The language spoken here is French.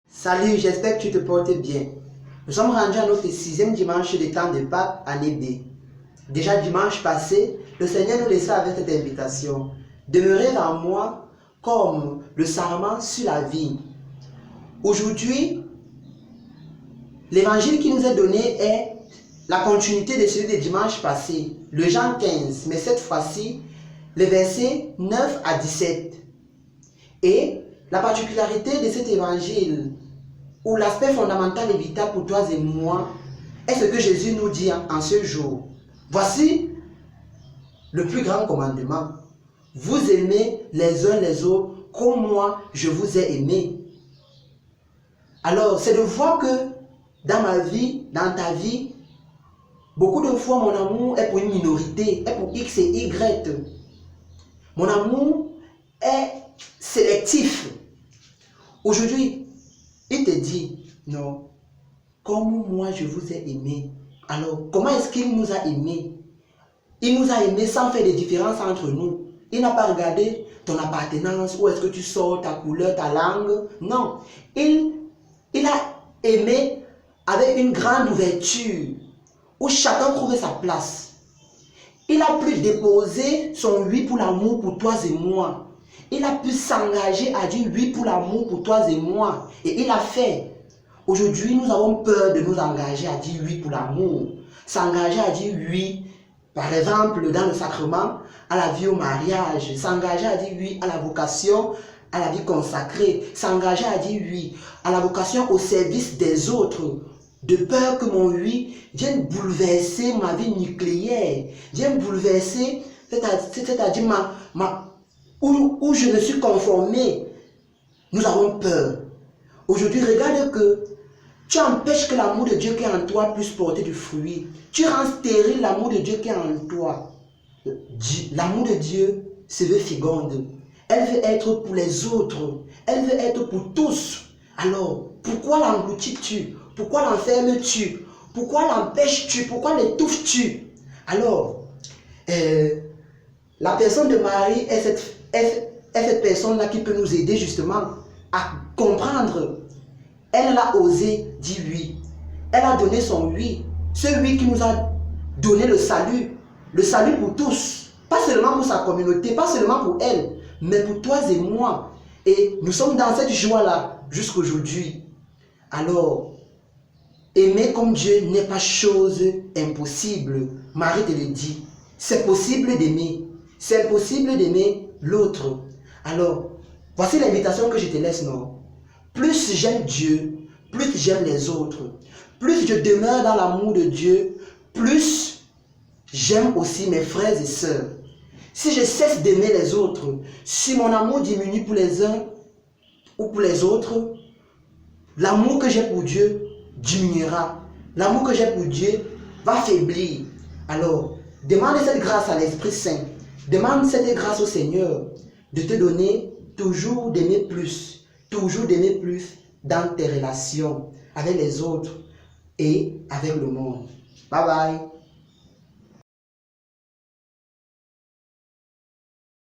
Salut, j'espère que tu te portes bien. Nous sommes rendus à notre 6e dimanche des temps de Pâques, année B. Déjà dimanche passé, le Seigneur nous laissait avec cette invitation. Demeurez en moi comme le sarment sur la vigne. Aujourd'hui, l'évangile qui nous est donné est la continuité de celui de dimanche passé, le Jean 15, mais cette fois-ci, les versets 9 à 17. Et la particularité de cet évangile, où l'aspect fondamental et vital pour toi et moi, est ce que Jésus nous dit en ce jour. Voici le plus grand commandement. Vous aimez les uns les autres comme moi je vous ai aimé. Alors, c'est de voir que dans ma vie, dans ta vie, beaucoup de fois mon amour est pour une minorité, est pour X et Y. Mon amour est sélectif. Aujourd'hui, il te dit, non, comme moi je vous ai aimé. Alors, comment est-ce qu'il nous a aimés? Il nous a aimés sans faire de différence entre nous. Il n'a pas regardé ton appartenance, où est-ce que tu sors, ta couleur, ta langue. Non, il a aimé avec une grande ouverture, où chacun trouvait sa place. Il a pu déposer son oui pour l'amour pour toi et moi. Il a pu s'engager à dire oui pour l'amour pour toi et moi. Et il a fait. Aujourd'hui, nous avons peur de nous engager à dire oui pour l'amour. S'engager à dire oui, par exemple, dans le sacrement, à la vie au mariage. S'engager à dire oui à la vocation, à la vie consacrée. S'engager à dire oui à la vocation au service des autres. De peur que mon oui vienne bouleverser ma vie nucléaire. Vienne bouleverser, c'est-à-dire où je me suis conformé. Nous avons peur. Aujourd'hui, regarde que tu empêches que l'amour de Dieu qui est en toi puisse porter du fruit. Tu rends stérile l'amour de Dieu qui est en toi. L'amour de Dieu se veut féconde. Elle veut être pour les autres. Elle veut être pour tous. Alors, pourquoi l'engloutis-tu? Pourquoi l'enfermes-tu? Pourquoi l'empêches-tu? Pourquoi l'étouffes-tu? Alors, la personne de Marie est cette personne-là qui peut nous aider justement à comprendre. Elle a osé dire oui. Elle a donné son oui. Ce oui qui nous a donné le salut. Le salut pour tous. Pas seulement pour sa communauté, pas seulement pour elle, mais pour toi et moi. Et nous sommes dans cette joie-là jusqu'aujourd'hui. Alors, aimer comme Dieu n'est pas chose impossible. Marie te le dit. C'est possible d'aimer. C'est impossible d'aimer l'autre. Alors, voici l'invitation que je te laisse, non? Plus j'aime Dieu, plus j'aime les autres. Plus je demeure dans l'amour de Dieu, plus j'aime aussi mes frères et sœurs. Si je cesse d'aimer les autres, si mon amour diminue pour les uns ou pour les autres, l'amour que j'ai pour Dieu diminuera. L'amour que j'ai pour Dieu va faiblir. Alors, demande cette grâce à l'Esprit Saint. Demande cette grâce au Seigneur de te donner toujours d'aimer plus dans tes relations avec les autres et avec le monde. Bye bye.